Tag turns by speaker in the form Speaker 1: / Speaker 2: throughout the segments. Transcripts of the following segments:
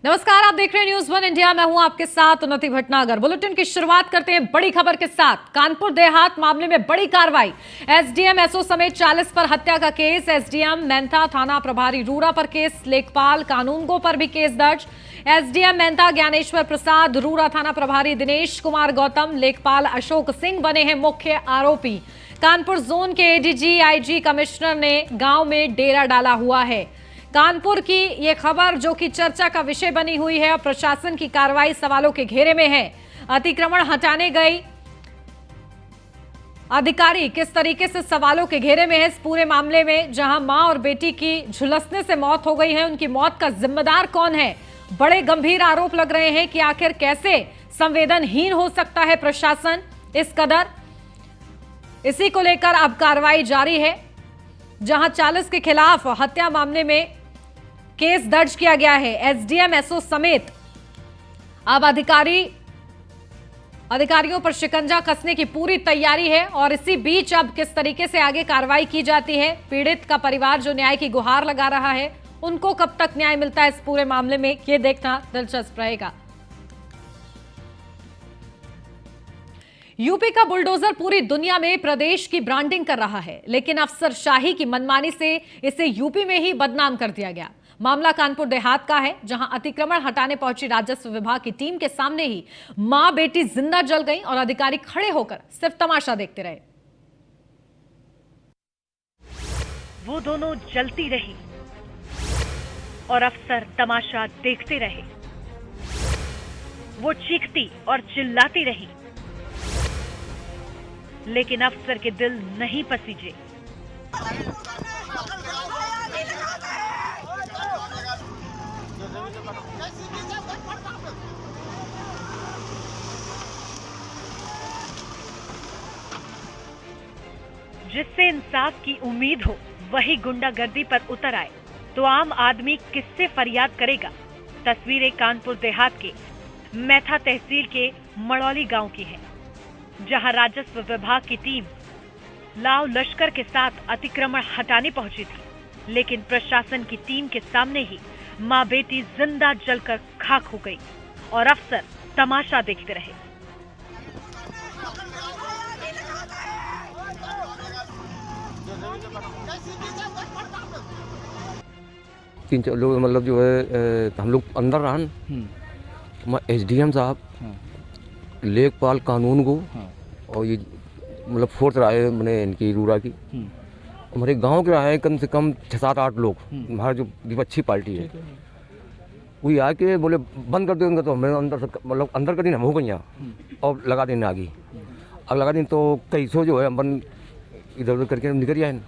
Speaker 1: नमस्कार, आप देख रहे हैं न्यूज़ वन इंडिया। मैं हूं आपके साथ उन्नति भटनागर। बुलेटिन की शुरुआत करते हैं बड़ी खबर के साथ। कानपुर देहात मामले में बड़ी कार्रवाई। एसडीएम एसओ समेत 40 पर हत्या का केस। एसडीएम मेंथा थाना प्रभारी रूरा पर केस। लेखपाल कानूनगो पर भी केस दर्ज। एसडीएम मेंथा ज्ञानेश्वर प्रसाद, रूरा थाना प्रभारी दिनेश कुमार गौतम, लेखपाल अशोक सिंह बने हैं मुख्य आरोपी। कानपुर जोन के एडीजी आईजी कमिश्नर ने गांव में डेरा डाला हुआ है। कानपुर की यह खबर जो कि चर्चा का विषय बनी हुई है। प्रशासन की कार्रवाई सवालों के घेरे में है। अतिक्रमण हटाने गई अधिकारी किस तरीके से सवालों के घेरे में है इस पूरे मामले में, जहां मां और बेटी की झुलसने से मौत हो गई है। उनकी मौत का जिम्मेदार कौन है? बड़े गंभीर आरोप लग रहे हैं कि आखिर कैसे संवेदनहीन हो सकता है प्रशासन इस कदर। इसी को लेकर अब कार्रवाई जारी है, जहां 40 के खिलाफ हत्या मामले में केस दर्ज किया गया है। एसडीएम एसओ समेत अब अधिकारियों पर शिकंजा कसने की पूरी तैयारी है। और इसी बीच अब किस तरीके से आगे कार्रवाई की जाती है, पीड़ित का परिवार जो न्याय की गुहार लगा रहा है, उनको कब तक न्याय मिलता है इस पूरे मामले में, ये देखना दिलचस्प रहेगा। यूपी का बुलडोजर पूरी दुनिया में प्रदेश की ब्रांडिंग कर रहा है, लेकिन अफसरशाही की मनमानी से इसे यूपी में ही बदनाम कर दिया गया। मामला कानपुर देहात का है, जहां अतिक्रमण हटाने पहुंची राजस्व विभाग की टीम के सामने ही मां बेटी जिंदा जल गई और अधिकारी खड़े होकर सिर्फ तमाशा देखते रहे।
Speaker 2: वो दोनों जलती रही और अफसर तमाशा देखते रहे। वो चीखती और चिल्लाती रही, लेकिन अफसर के दिल नहीं पसीजे। जिससे इंसाफ की उम्मीद हो वही गुंडागर्दी पर उतर आए तो आम आदमी किससे फरियाद करेगा। तस्वीरें कानपुर देहात के मेथा तहसील के मड़ौली गांव की हैं, जहां राजस्व विभाग की टीम लाव लश्कर के साथ अतिक्रमण हटाने पहुंची थी, लेकिन प्रशासन की टीम के सामने ही मां बेटी जिंदा जलकर खाक हो गई और अफसर तमाशा देखते रहे।
Speaker 3: तीन चार लोग मतलब जो है हम लोग अंदर रहन एसडीएम साहब, लेखपाल कानून को और ये मतलब फोर्थ राय मैंने इनकी रूरा की हमारे गांव के रहे कम से कम 6-7-8 लोग। हमारा जो विपक्षी पार्टी है वही आके बोले बंद कर देंगे, तो हमने अंदर से मतलब अंदर कर दी, हम हो गई यहाँ और लगा देने आगे। अब लगा दें तो कई सौ जो है अपन इधर उधर करके निकल आए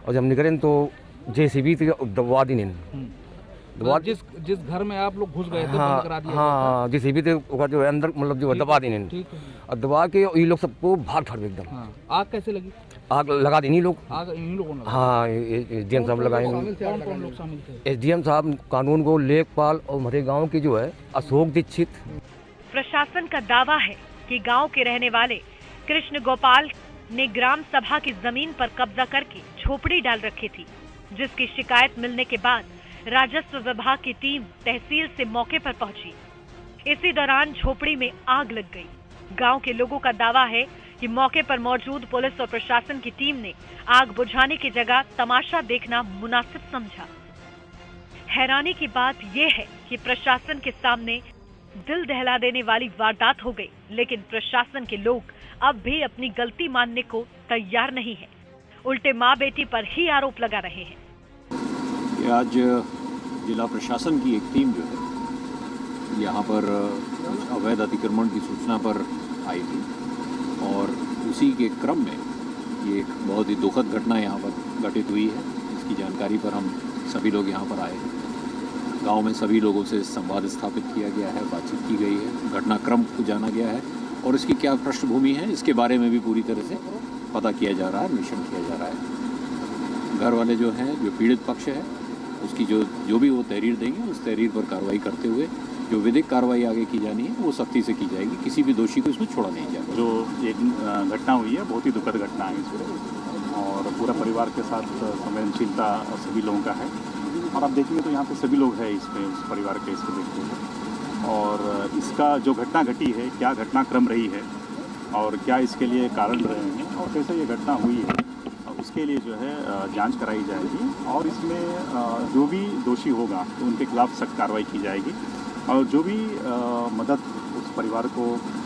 Speaker 3: और जब निकले तो जेसीबी दबवा दी
Speaker 4: दबा जिस घर में आप लोग घुस गए थे बंद करा दिया।
Speaker 3: हाँ जेसीबी जो है अंदर मतलब जो है दबा दी और दबा के ये लोग सबको भाग खड़ एकदम।
Speaker 4: आग कैसे लगी?
Speaker 3: आग लगा दी लोग।
Speaker 4: आग इन्हीं लोगों ने?
Speaker 3: हाँ एसडीएम साहब लगाए।
Speaker 4: कौन लोग शामिल थे?
Speaker 3: एसडीएम साहब कानून को, लेखपाल और हमारे गाँव की जो है अशोक दीक्षित।
Speaker 2: प्रशासन का दावा है कि गांव के रहने वाले कृष्ण गोपाल ने ग्राम सभा की जमीन पर कब्जा करके झोपड़ी डाल रखी थी, जिसकी शिकायत मिलने के बाद राजस्व विभाग की टीम तहसील से मौके पर पहुंची। इसी दौरान झोपड़ी में आग लग गई। गांव के लोगों का दावा है कि मौके पर मौजूद पुलिस और प्रशासन की टीम ने आग बुझाने की जगह तमाशा देखना मुनासिब समझा। हैरानी की बात यह है कि प्रशासन के सामने दिल दहला देने वाली वारदात हो गई, लेकिन प्रशासन के लोग अब भी अपनी गलती मानने को तैयार नहीं है। उल्टे मां बेटी पर ही आरोप लगा रहे हैं।
Speaker 5: आज जिला प्रशासन की एक टीम जो है यहाँ पर अवैध अतिक्रमण की सूचना पर आई थी और उसी के क्रम में ये एक बहुत ही दुखद घटना यहाँ पर घटित हुई है। इसकी जानकारी पर हम सभी लोग यहाँ पर आए हैं। गांव में सभी लोगों से संवाद स्थापित किया गया है, बातचीत की गई है, घटनाक्रम को जाना गया है और इसकी क्या पृष्ठभूमि है इसके बारे में भी पूरी तरह से पता किया जा रहा है, अन्वेषण किया जा रहा है। घर वाले जो हैं, जो पीड़ित पक्ष है, उसकी जो भी वो तहरीर देंगे उस तहरीर पर कार्रवाई करते हुए जो विधिक कार्रवाई आगे की जानी है वो सख्ती से की जाएगी। किसी भी दोषी को इसमें छोड़ा नहीं जाएगा।
Speaker 6: जो एक घटना हुई है बहुत ही दुखद घटना है इसमें और पूरा परिवार के साथ संवेदनशीलता सभी लोगों का है और आप देखेंगे तो यहाँ पे सभी लोग हैं इसमें, उस परिवार के इसको देखते हुए। और इसका जो घटना घटी है, क्या घटनाक्रम रही है और क्या इसके लिए कारण रहे हैं और कैसे ये घटना हुई है, उसके लिए जो है जांच कराई जाएगी और इसमें जो भी दोषी होगा तो उनके खिलाफ सख्त कार्रवाई की जाएगी और जो भी मदद उस परिवार को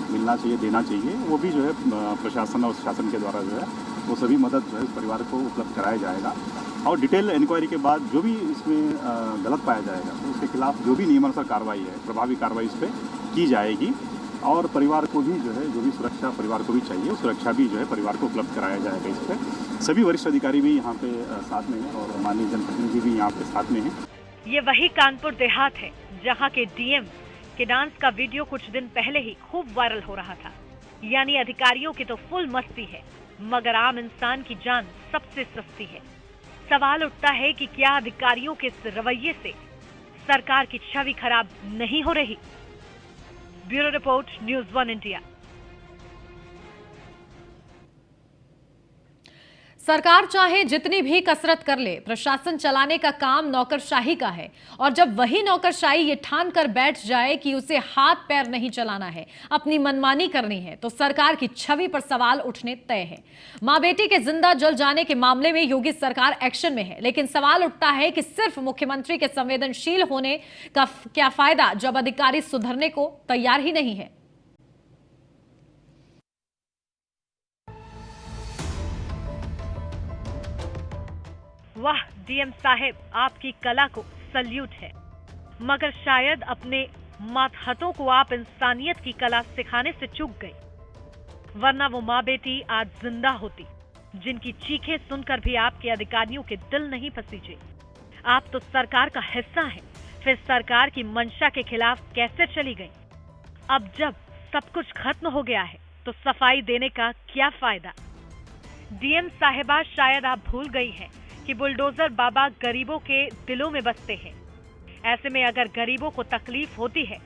Speaker 6: मिलना चाहिए, देना चाहिए, वो भी जो है प्रशासन और शासन के द्वारा जो है वो सभी मदद जो है उस परिवार को उपलब्ध कराया जाएगा। और डिटेल इंक्वायरी के बाद जो भी इसमें गलत पाया जाएगा तो उसके खिलाफ जो भी नियमानुसार कार्रवाई है, प्रभावी कार्रवाई इस पर की जाएगी और परिवार को भी जो है जो भी सुरक्षा परिवार को भी चाहिए, सुरक्षा भी जो है परिवार को उपलब्ध कराया जाएगा। इस पर सभी वरिष्ठ अधिकारी भी यहाँ पे साथ में हैं और माननीय जनप्रतिनिधि भी यहाँ पे साथ में हैं।
Speaker 2: ये वही कानपुर देहात है जहाँ के डीएम के डांस का वीडियो कुछ दिन पहले ही खूब वायरल हो रहा था। यानी अधिकारियों की तो फुल मस्ती है, मगर आम इंसान की जान सबसे सस्ती है। सवाल उठता है कि क्या अधिकारियों के इस रवैये से सरकार की छवि खराब नहीं हो रही? Bureau report, news 1 India.
Speaker 1: सरकार चाहे जितनी भी कसरत कर ले, प्रशासन चलाने का काम नौकरशाही का है। और जब वही नौकरशाही ये ठान कर बैठ जाए कि उसे हाथ पैर नहीं चलाना है, अपनी मनमानी करनी है, तो सरकार की छवि पर सवाल उठने तय है। मां बेटी के जिंदा जल जाने के मामले में योगी सरकार एक्शन में है, लेकिन सवाल उठता है कि सिर्फ मुख्यमंत्री के संवेदनशील होने का क्या फायदा जब अधिकारी सुधरने को तैयार ही नहीं है।
Speaker 2: वाह डीएम साहब, आपकी कला को सल्यूट है, मगर शायद अपने मातहतों को आप इंसानियत की कला सिखाने से चूक गए, वरना वो माँ बेटी आज जिंदा होती जिनकी चीखें सुनकर भी आपके अधिकारियों के दिल नहीं पसीजे। आप तो सरकार का हिस्सा हैं, फिर सरकार की मंशा के खिलाफ कैसे चली गई? अब जब सब कुछ खत्म हो गया है तो सफाई देने का क्या फायदा? डीएम साहिबा, शायद आप भूल गई हैं कि बुलडोजर बाबा गरीबों के दिलों में बसते हैं। ऐसे में अगर गरीबों को तकलीफ होती है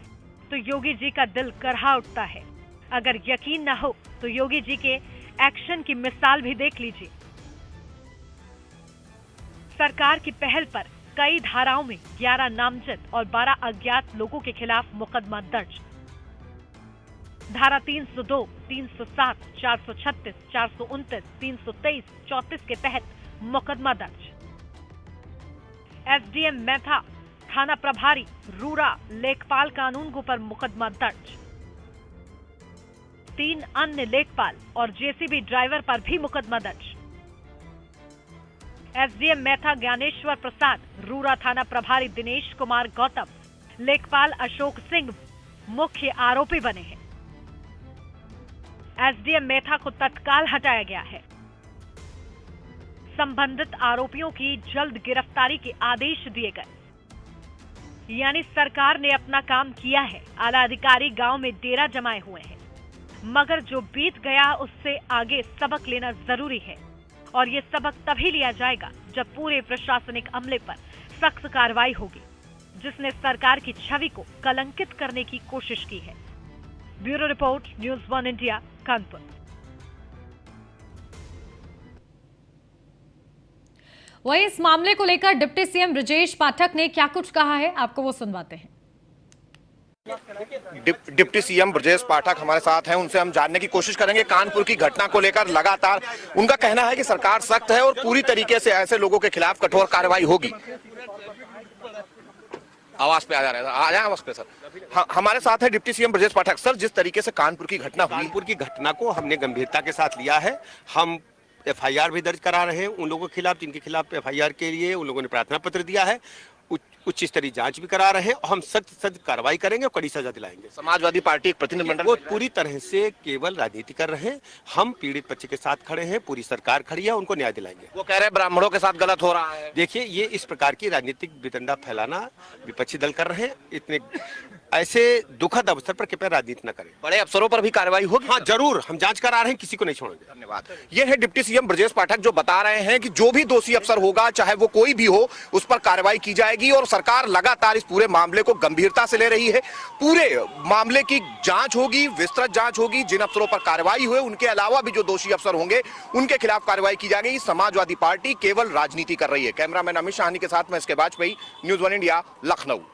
Speaker 2: तो योगी जी का दिल करहा उठता है। अगर यकीन न हो तो योगी जी के एक्शन की मिसाल भी देख लीजिए। सरकार की पहल पर कई धाराओं में 11 नामजद और 12 अज्ञात लोगों के खिलाफ मुकदमा दर्ज। धारा 302, 307, 436, 429, 323, 34 के तहत मुकदमा दर्ज। एसडीएम मैथा, थाना प्रभारी रूरा, लेखपाल कानूनगो पर मुकदमा दर्ज। 3 अन्य लेखपाल और जेसीबी ड्राइवर पर भी मुकदमा दर्ज। एसडीएम मैथा ज्ञानेश्वर प्रसाद, रूरा थाना प्रभारी दिनेश कुमार गौतम, लेखपाल अशोक सिंह मुख्य आरोपी बने हैं। एसडीएम मैथा को तत्काल हटाया गया है। संबंधित आरोपियों की जल्द गिरफ्तारी के आदेश दिए गए। यानी सरकार ने अपना काम किया है, आला अधिकारी गांव में डेरा जमाए हुए हैं, मगर जो बीत गया उससे आगे सबक लेना जरूरी है। और ये सबक तभी लिया जाएगा जब पूरे प्रशासनिक अमले पर सख्त कार्रवाई होगी जिसने सरकार की छवि को कलंकित करने की कोशिश की है। Bureau report, news 1 India, Kanpur.
Speaker 1: वहीं इस मामले को लेकर डिप्टी सीएम ब्रजेश पाठक ने क्या कुछ कहा है, आपको वो सुनवाते हैं।
Speaker 7: डिप्टी सीएम ब्रजेश पाठक हमारे साथ हैं, उनसे हम जानने की कोशिश करेंगे कानपुर की घटना को लेकर। लगातार उनका कहना है कि सरकार सख्त है और पूरी तरीके से ऐसे लोगों के खिलाफ कठोर कार्रवाई होगी। आवाज पे आ जा रहा है, आ जाए आवाज पे सर। हमारे साथ है deputy CM Brajesh Pathak. Sir, जिस तरीके से कानपुर की घटना हुई,
Speaker 8: कानपुर की घटना को हमने गंभीरता के साथ लिया है। हम एफआईआर भी दर्ज करा रहे हैं उन लोगों के खिलाफ जिनके खिलाफ एफआईआर के लिए उन लोगों ने प्रार्थना पत्र दिया है। उच्च स्तरीय जांच भी करा रहे हैं और हम सख्त कार्रवाई करेंगे और कड़ी सजा दिलाएंगे।
Speaker 7: समाजवादी पार्टी एक प्रतिनिधिमंडल
Speaker 8: वो पूरी तरह से केवल राजनीति कर रहे हैं। हम पीड़ित बच्चे के साथ खड़े हैं, पूरी सरकार खड़ी है, उनको न्याय दिलाएंगे।
Speaker 7: वो कह रहे हैं ब्राह्मणों के साथ गलत हो रहा है।
Speaker 8: देखिए, ये इस प्रकार की राजनीतिक वितंडा फैलाना विपक्षी दल कर रहे हैं। इतने ऐसे दुखद अवसर पर कृपया राजनीति न करें।
Speaker 7: बड़े अफसरों पर भी कार्रवाई होगी।
Speaker 8: हाँ जरूर, हम जांच करा रहे हैं, किसी को नहीं छोड़ेंगे।
Speaker 7: धन्यवाद। ये है डिप्टी सीएम ब्रजेश पाठक जो बता रहे हैं कि जो भी दोषी अफसर होगा, चाहे वो कोई भी हो, उस पर कार्रवाई की जाएगी और सरकार लगातार इस पूरे मामले को गंभीरता से ले रही है। पूरे मामले की जांच होगी, विस्तृत जांच होगी, जिन अफसरों पर कार्रवाई हुए उनके अलावा भी जो दोषी अफसर होंगे उनके खिलाफ कार्रवाई की जाएगी। समाजवादी पार्टी केवल राजनीति कर रही है। कैमरामैन अमित शाहनी के साथ मैं इसके वाजपेयी, न्यूज़ 1 इंडिया, लखनऊ।